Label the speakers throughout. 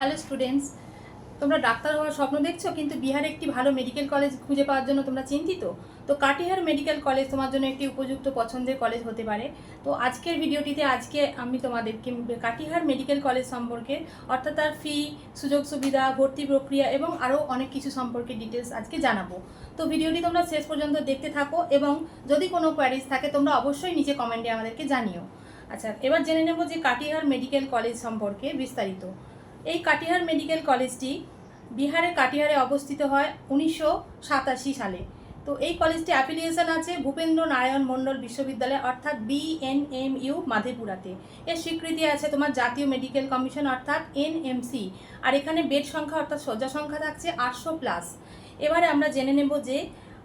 Speaker 1: Hello students, তোমরা doctor হওয়ার স্বপ্ন দেখছো কিন্তু বিহারে একটি ভালো মেডিকেল কলেজ খুঁজে পাওয়ার জন্য তোমরা চিন্তিত। তো কাটিহার মেডিকেল কলেজ তোমার জন্য একটি উপযুক্ত পছন্দের কলেজ হতে পারে। তো আজকের ভিডিওটিতে আমি তোমাদেরকে কাটিহার মেডিকেল কলেজ সম্পর্কে, অর্থাৎ তার ফি, সুযোগ সুবিধা, ভর্তি প্রক্রিয়া এবং আরও অনেক কিছু সম্পর্কে ডিটেলস আজকে জানাবো। তো ভিডিওটি তোমরা শেষ পর্যন্ত দেখতে থাকো এবং যদি কোনো কোয়ারিজ থাকে তোমরা অবশ্যই নিচে কমেন্টে আমাদেরকে জানিও। আচ্ছা, এবার জেনে নেব যে কাটিহার মেডিকেল কলেজ সম্পর্কে বিস্তারিত। এই কাটিহার মেডিকেল কলেজটি বিহারের কাটিহারে অবস্থিত হয় 1987 সালে। তো এই কলেজটি অ্যাফিলিয়েশন আছে ভূপেন্দ্র নারায়ণ মণ্ডল বিশ্ববিদ্যালয় অর্থাৎ BNMU মাধেপুরাতে। এর স্বীকৃতি আছে তোমার জাতীয় মেডিকেল কমিশন অর্থাৎ NMC। আর এখানে বেড সংখ্যা অর্থাৎ শয্যা সংখ্যা থাকছে 800+। এবারে আমরা জেনে নেব যে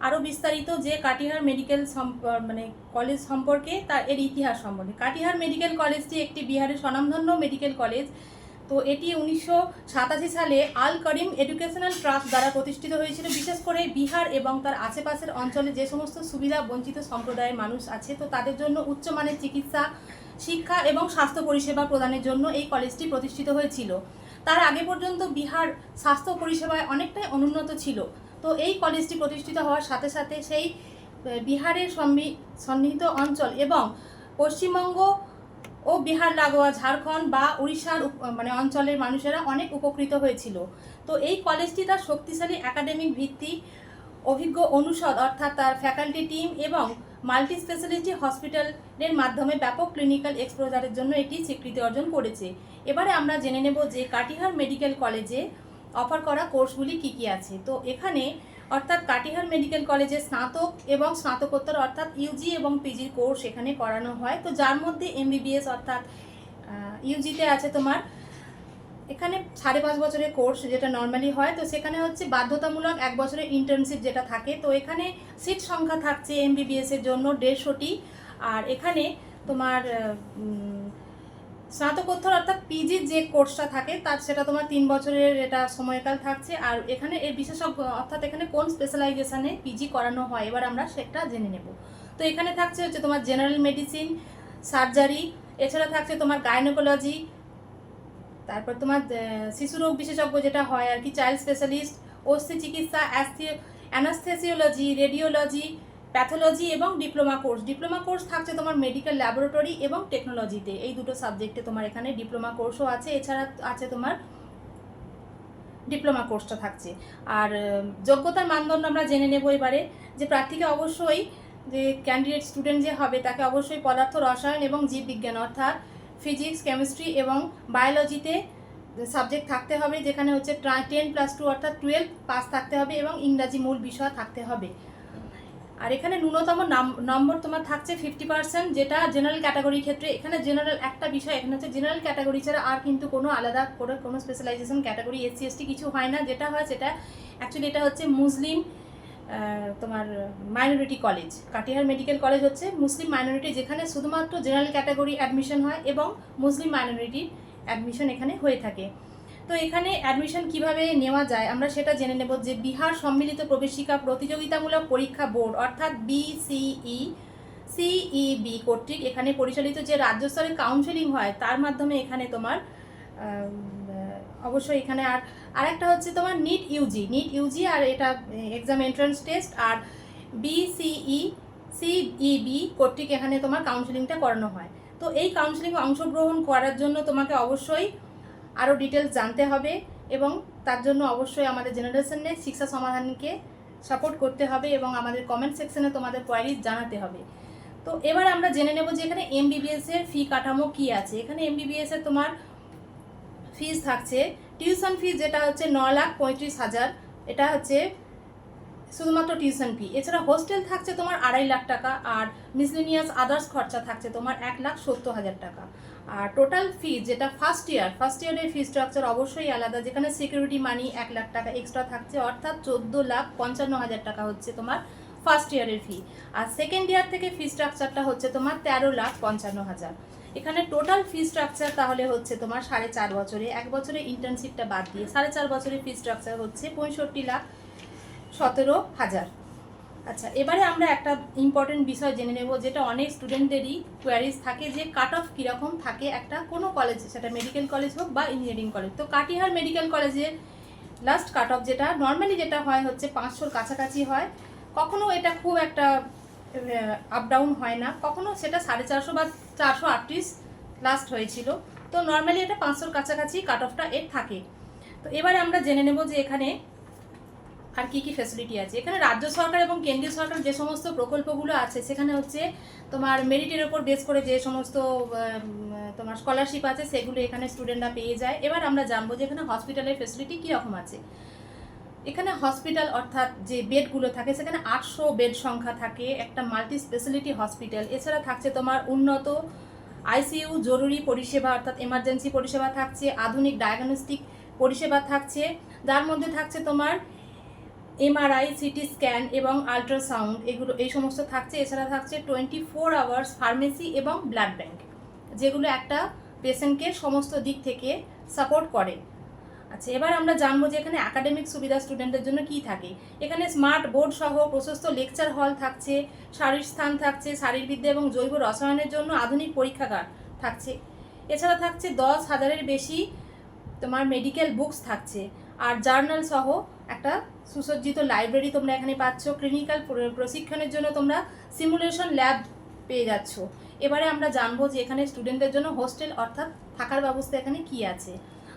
Speaker 1: আরও বিস্তারিত যে কাটিহার মেডিকেল কলেজ সম্পর্কে, এর ইতিহাস সম্বন্ধে। কাটিহার মেডিকেল কলেজটি একটি বিহারের স্বনামধন্য মেডিকেল কলেজ। তো এটি 1987 সালে আল করিম এডুকেশনাল ট্রাস্ট দ্বারা প্রতিষ্ঠিত হয়েছিল, বিশেষ করে বিহার এবং তার আশেপাশের অঞ্চলে যে সমস্ত সুবিধা বঞ্চিত সম্প্রদায়ের মানুষ আছে তো তাদের জন্য উচ্চমানের চিকিৎসা, শিক্ষা এবং স্বাস্থ্য পরিষেবা প্রদানের জন্য এই কলেজটি প্রতিষ্ঠিত হয়েছিল। তার আগে পর্যন্ত বিহার স্বাস্থ্য পরিষেবায় অনেকটাই অনুন্নত ছিল। তো এই কলেজটি প্রতিষ্ঠিত হওয়ার সাথে সাথে সেই বিহারের সন্নিহিত অঞ্চল এবং পশ্চিমবঙ্গ ও বিহার লাগোয়া ঝাড়খণ্ড বা উড়িষ্যার অঞ্চলের মানুষেরা অনেক উপকৃত হয়েছিল। তো এই কলেজটি তার শক্তিশালী একাডেমিক ভিত্তি, অভিজ্ঞ অনুষদ অর্থাৎ তার ফ্যাকাল্টি টিম এবং মাল্টি স্পেশালিটি হসপিটালের মাধ্যমে ব্যাপক ক্লিনিক্যাল এক্সপোজারের জন্য এটি স্বীকৃতি অর্জন করেছে। এবারে আমরা জেনে নেব যে কাটিহার মেডিকেল কলেজে অফার করা কোর্সগুলি কী কী আছে। তো এখানে অর্থাৎ কাটিহার মেডিকেল কলেজে স্নাতক এবং স্নাতকোত্তর অর্থাৎ ইউজি এবং পিজি কোর্স এখানে করানো হয়। তো যার মধ্যে MBBS অর্থাৎ ইউজিতে আছে তোমার এখানে 5.5 বছরের কোর্স যেটা নর্মালি হয়। তো সেখানে হচ্ছে বাধ্যতামূলক 1 বছরের ইন্টার্নশিপ যেটা থাকে। তো এখানে সিট সংখ্যা থাকছে MBBS এর জন্য 150টি। আর এখানে তোমার স্নাতকোত্তর অর্থাৎ পিজির যে কোর্সটা থাকে সেটা তোমার 3 বছরের এটা সময়কাল থাকছে। আর এখানে এর বিশেষজ্ঞ অর্থাৎ এখানে কোন স্পেশালাইজেশনে পিজি করানো হয় এবার আমরা সেটা জেনে নেব। তো এখানে থাকছে হচ্ছে তোমার জেনারেল মেডিসিন, সার্জারি, এছাড়া থাকছে তোমার গাইনোকোলজি, তারপর তোমার শিশুরোগ বিশেষজ্ঞ যেটা হয় আর কি, চাইল্ড স্পেশালিস্ট, অস্থি চিকিৎসা, অ্যানাস্থেসিওলজি, রেডিওলজি, প্যাথোলজি এবং ডিপ্লোমা কোর্স থাকছে তোমার মেডিকেল ল্যাবরেটরি এবং টেকনোলজিতে। এই দুটো সাবজেক্টে তোমার এখানে ডিপ্লোমা কোর্সও আছে। এছাড়া আছে তোমার ডিপ্লোমা কোর্সটা থাকছে। আর যোগ্যতার মানদণ্ড আমরা জেনে নেব এবারে, যে প্রার্থীকে অবশ্যই, যে ক্যান্ডিডেট স্টুডেন্ট যে হবে তাকে অবশ্যই পদার্থ রসায়ন এবং জীববিজ্ঞান অর্থাৎ ফিজিক্স, কেমিস্ট্রি এবং বায়োলজিতে সাবজেক্ট থাকতে হবে, যেখানে হচ্ছে 10+2 অর্থাৎ 12 পাস থাকতে হবে এবং ইংরাজি মূল বিষয় থাকতে হবে। আর এখানে ন্যূনতম নম্বর তোমার থাকছে 50%, যেটা জেনারেল ক্যাটাগরির ক্ষেত্রে। এখানে জেনারেল একটা বিষয়, এখানে হচ্ছে জেনারেল ক্যাটাগরি ছাড়া আর কিন্তু কোনো আলাদা করে কোনো স্পেশালাইজেশন ক্যাটাগরি SC ST কিছু হয় না। যেটা হয় সেটা অ্যাকচুয়ালি এটা হচ্ছে মুসলিম তোমার minority college. Katihar medical college হচ্ছে মুসলিম মাইনরিটি, যেখানে শুধুমাত্র জেনারেল ক্যাটাগরি অ্যাডমিশন হয় এবং মুসলিম মাইনরিটির অ্যাডমিশন এখানে হয়ে থাকে। তো এখানে অ্যাডমিশন কিভাবে নেওয়া যায় আমরা সেটা জেনে নেব। যে বিহার সম্মিলিত প্রবেশিকা প্রতিযোগিতামূলক পরীক্ষা বোর্ড অর্থাৎ BCECEB কর্তৃক এখানে পরিচালিত যে রাজ্য স্তরের কাউন্সেলিং হয় তার মাধ্যমে এখানে তোমার অবশ্যই এখানে আর একটা হচ্ছে তোমার নিট ইউজি আর এটা এক্সাম এন্ট্রান্স টেস্ট। আর BCECEB কর্তৃক এখানে তোমার কাউন্সেলিংটা করানো হয়। তো এই কাউন্সেলিংয়ে অংশগ্রহণ করার জন্য তোমাকে অবশ্যই আরও ডিটেলস জানতে হবে এবং তার জন্য অবশ্যই আমাদের জেনারেশন নেক্সট শিক্ষা সমাধানকে সাপোর্ট করতে হবে এবং আমাদের কমেন্ট সেকশনে তোমাদের কোয়ারিজ জানাতে হবে। তো এবার আমরা জেনে নেব যে এখানে MBBS এর ফি কাঠামো কী আছে। এখানে MBBS এর তোমার ফিজ থাকছে, টিউশন ফি যেটা হচ্ছে 9,35,000, এটা হচ্ছে শুধুমাত্র টিউশন ফি। এছাড়া হোস্টেল থাকছে তোমার 2.5 লাখ টাকা, আর মিসলেনিয়াস আদার্স খরচা থাকছে তোমার 1,70,000 টাকা। আর টোটাল ফি যেটা ফার্স্ট ইয়ারের ফি স্ট্রাকচার অবশ্যই আলাদা, যেখানে সিকিউরিটি মানি 1 লাখ টাকা এক্সট্রা থাকছে, অর্থাৎ 14,55,000 টাকা হচ্ছে তোমার ফার্স্ট ইয়ারের ফি। আর সেকেন্ড ইয়ার থেকে ফি স্ট্রাকচারটা হচ্ছে তোমার 13,55,000। এখানে টোটাল ফি স্ট্রাকচার তাহলে হচ্ছে তোমার 4.5 বছরে, 1 বছরে ইন্টার্নশিপটা বাদ দিয়ে 4.5 বছরের ফি স্ট্রাকচার হচ্ছে 65,17,000। আচ্ছা, এবারে আমরা একটা ইম্পর্টেন্ট বিষয় জেনে নেব, যেটা অনেক স্টুডেন্টেরই কোয়ারিজ থাকে, যে কাট অফ কীরকম থাকে একটা কোনো কলেজে, সেটা মেডিকেল কলেজ হোক বা ইঞ্জিনিয়ারিং কলেজ। তো কাটিহার মেডিকেল কলেজে লাস্ট কাট অফ যেটা নর্মালি যেটা হয় হচ্ছে 500-র কাছাকাছি হয়। কখনো এটা খুব একটা আপ ডাউন হয় না, কখনো সেটা 450 বা 438 লাস্ট হয়েছিল। তো নর্মালি এটা 500-র কাছাকাছি কাট অফটা এর থাকে। তো এবারে আমরা জেনে নেব যে এখানে আর কি কি ফ্যাসিলিটি আছে। এখানে রাজ্য সরকার এবং কেন্দ্রীয় সরকার যে সমস্ত প্রকল্পগুলো আছে, সেখানে হচ্ছে তোমার মেরিটের ওপর বেস করে যে সমস্ত তোমার স্কলারশিপ আছে, সেগুলো এখানে স্টুডেন্টরা পেয়ে যায়। এবার আমরা জানবো যে এখানে হসপিটালের ফ্যাসিলিটি কীরকম আছে। এখানে হসপিটাল অর্থাৎ যে বেডগুলো থাকে, সেখানে 800 বেড সংখ্যা থাকে, একটা মাল্টি স্পেশালিটি হসপিটাল। এছাড়া থাকছে তোমার উন্নত আইসিইউ জরুরি পরিষেবা অর্থাৎ এমার্জেন্সি পরিষেবা থাকছে, আধুনিক ডায়াগনস্টিক পরিষেবা থাকছে, যার মধ্যে থাকছে তোমার এমআরআই, সিটি স্ক্যান এবং আল্ট্রাসাউন্ড, এগুলো এই সমস্ত থাকছে। এছাড়া থাকছে 24 আওয়ার্স ফার্মেসি এবং ব্লাড ব্যাংক, যেগুলো একটা পেশেন্টকে সমস্ত দিক থেকে সাপোর্ট করে। আচ্ছা, এবার আমরা জানবো যে এখানে একাডেমিক সুবিধা স্টুডেন্টদের জন্য কি থাকে। এখানে স্মার্ট বোর্ড সহ প্রশস্ত লেকচার হল থাকছে, শারীর স্থান থাকছে, শারীরবিদ্যা এবং জৈব রসায়নের জন্য আধুনিক পরীক্ষাগার থাকছে। এছাড়া থাকছে 10,000-এর বেশি তোমার মেডিকেল বুকস থাকছে, আর জার্নাল সহ একটা সুসজ্জিত লাইব্রেরি তোমরা এখানে পাচ্ছ। ক্লিনিক্যাল প্রশিক্ষণের জন্য তোমরা সিমুলেশন ল্যাব পেয়ে যাচ্ছ। এবারে আমরা জানবো যে এখানে স্টুডেন্টদের জন্য হোস্টেল অর্থাৎ থাকার ব্যবস্থা এখানে কি আছে।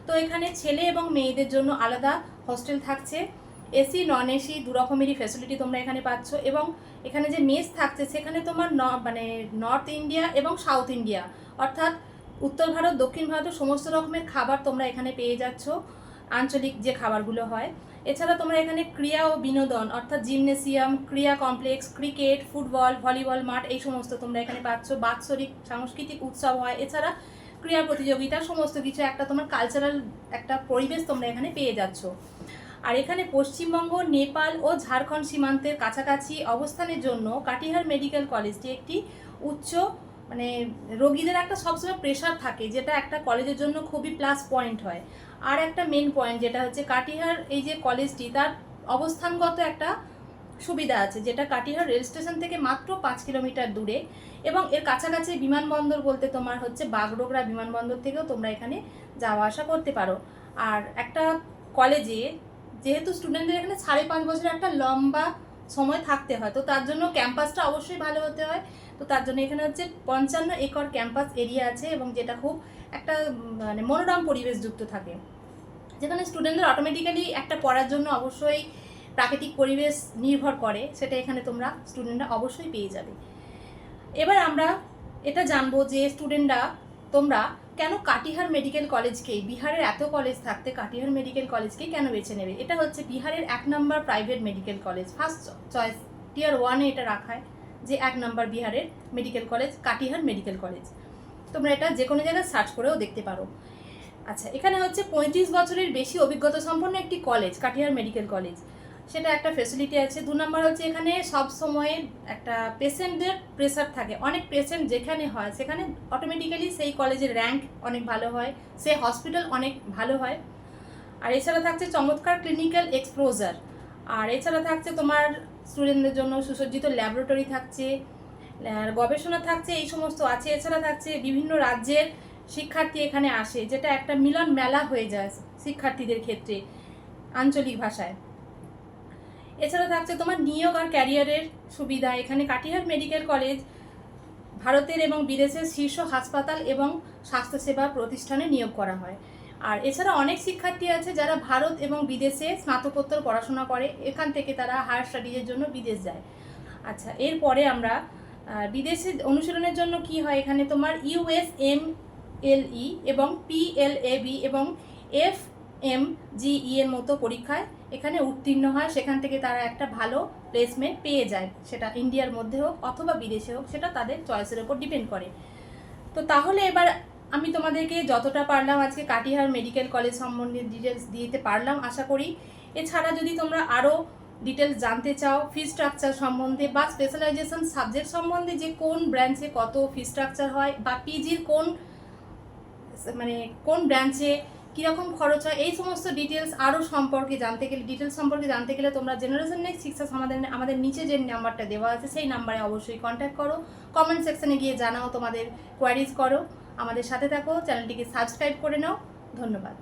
Speaker 1: তো এখানে ছেলে এবং মেয়েদের জন্য আলাদা হোস্টেল থাকছে, এসি নন এসি দু রকমেরই ফ্যাসিলিটি তোমরা এখানে পাচ্ছ। এবং এখানে যে মেস থাকছে, সেখানে তোমার মানে নর্থ ইন্ডিয়া এবং সাউথ ইন্ডিয়া অর্থাৎ উত্তর ভারত দক্ষিণ ভারতের সমস্ত রকমের খাবার তোমরা এখানে পেয়ে যাচ্ছ, আঞ্চলিক যে খাবারগুলো হয়। এছাড়া তোমরা এখানে ক্রীড়া ও বিনোদন অর্থাৎ জিমনেসিয়াম, ক্রীড়া কমপ্লেক্স, ক্রিকেট, ফুটবল, ভলিবল মাঠ, এই সমস্ত তোমরা এখানে পাচ্ছ। বাৎসরিক সাংস্কৃতিক উৎসব হয়, এছাড়া ক্রীড়া প্রতিযোগিতা, সমস্ত কিছু একটা তোমার কালচারাল একটা পরিবেশ তোমরা এখানে পেয়ে যাচ্ছ। আর এখানে পশ্চিমবঙ্গ, নেপাল ও ঝাড়খণ্ড সীমান্তের কাছাকাছি অবস্থানের জন্য কাটিহার মেডিকেল কলেজটি একটি উচ্চ মানে রোগীদের একটা সবসময় প্রেশার থাকে, যেটা একটা কলেজের জন্য খুবই প্লাস পয়েন্ট হয়। আর একটা মেন পয়েন্ট যেটা হচ্ছে কাটিহার এই যে কলেজটি, তার অবস্থানগত একটা সুবিধা আছে, যেটা কাটিহার রেল স্টেশন থেকে মাত্র 5 কিলোমিটার দূরে, এবং এর কাছাকাছি বিমানবন্দর বলতে তোমার হচ্ছে বাগডোগরা বিমানবন্দর থেকেও তোমরা এখানে যাওয়া আসা করতে পারো। আর একটা কলেজে যেহেতু স্টুডেন্টদের এখানে 5.5 বছর একটা লম্বা সময় থাকতে হয়, তো তার জন্য ক্যাম্পাসটা অবশ্যই ভালো হতে হয়। তো তার জন্য এখানে হচ্ছে 55 একর ক্যাম্পাস এরিয়া আছে, এবং যেটা খুব একটা মানে মনোরম পরিবেশযুক্ত থাকে, যেখানে স্টুডেন্টদের অটোমেটিক্যালি একটা পড়ার জন্য অবশ্যই প্রাকৃতিক পরিবেশ নির্ভর করে, সেটা এখানে তোমরা স্টুডেন্টরা অবশ্যই পেয়ে যাবে। এবার আমরা এটা জানবো যে স্টুডেন্টরা তোমরা কেন কাটিহার মেডিকেল কলেজকেই, বিহারের এত কলেজ থাকতে কাটিহার মেডিকেল কলেজকেই কেন বেছে নেবে। এটা হচ্ছে বিহারের 1 নম্বর private medical college, first choice tier 1-এ এটা রাখা হয় যে 1 নম্বর বিহারের medical college Katihar medical college. তোমরা এটা যে কোনো জায়গায় সার্চ করেও দেখতে পারো। আচ্ছা, এখানে হচ্ছে 35 বছরের বেশি অভিজ্ঞতা সম্পন্ন একটি কলেজ কাটিহার মেডিকেল কলেজ, সেটা একটা ফ্যাসিলিটি আছে। 2 নম্বর হচ্ছে এখানে সব সময় একটা পেশেন্টদের প্রেসার থাকে, অনেক পেশেন্ট যেখানে হয় সেখানে অটোমেটিক্যালি সেই কলেজের র্যাঙ্ক অনেক ভালো হয়, সে হসপিটাল অনেক ভালো হয়। আর এছাড়া থাকছে চমৎকার ক্লিনিক্যাল এক্সপোজার, আর এছাড়া থাকছে তোমার স্টুডেন্টদের জন্য সুসজ্জিত ল্যাবরেটরি থাকছে, গবেষণা থাকছে, এই সমস্ত আছে। এছাড়া থাকছে বিভিন্ন রাজ্যের শিক্ষার্থী এখানে আসে, যেটা একটা মিলন মেলা হয়ে যায় শিক্ষার্থীদের ক্ষেত্রে আঞ্চলিক ভাষায়। এছাড়া থাকছে তোমার নিয়োগ আর ক্যারিয়ারের সুবিধা। এখানে কাটিহার মেডিকেল কলেজ ভারতের এবং বিদেশের শীর্ষ হাসপাতাল এবং স্বাস্থ্যসেবা প্রতিষ্ঠানে নিয়োগ করা হয়। আর এছাড়া অনেক শিক্ষার্থী আছে যারা ভারত এবং বিদেশে স্নাতকোত্তর পড়াশোনা করে, এখান থেকে তারা হায়ার স্টাডিজের জন্য বিদেশ যায়। আচ্ছা, এরপরে আমরা বিদেশে অনুশীলনের জন্য কি হয়, এখানে তোমার USMLE এবং PLAB এবং FMGE এর মতো পরীক্ষায় এখানে উত্তীর্ণ হয়, সেখান থেকে তারা একটা ভালো প্লেসমেন্ট পেয়ে যায়, সেটা ইন্ডিয়ার মধ্যে হোক অথবা বিদেশে হোক, সেটা তাদের চয়েসের ওপর ডিপেন্ড করে। তো তাহলে এবার আমি তোমাদেরকে যতটা পারলাম আজকে কাটিহার মেডিকেল কলেজ সম্বন্ধে ডিটেলস দিতে পারলাম আশা করি। এছাড়া যদি তোমরা আরও ডিটেলস জানতে চাও ফি স্ট্রাকচার সম্বন্ধে বা স্পেশালাইজেশন সাবজেক্ট সম্বন্ধে, যে কোন ব্রাঞ্চে কত ফি স্ট্রাকচার হয় বা পিজির কোন ব্রাঞ্চে কীরকম খরচ হয়, এই সমস্ত ডিটেলস আরও সম্পর্কে জানতে গেলে তোমরা জেনারেশন নেক্সট শিক্ষা আমাদের নিচে যে নাম্বারটা দেওয়া আছে সেই নাম্বারে অবশ্যই কন্ট্যাক্ট করো, কমেন্ট সেকশনে গিয়ে জানাও তোমাদের কোয়ারিজ করো, আমাদের সাথে থাকো, চ্যানেলটিকে সাবস্ক্রাইব করে নাও। ধন্যবাদ।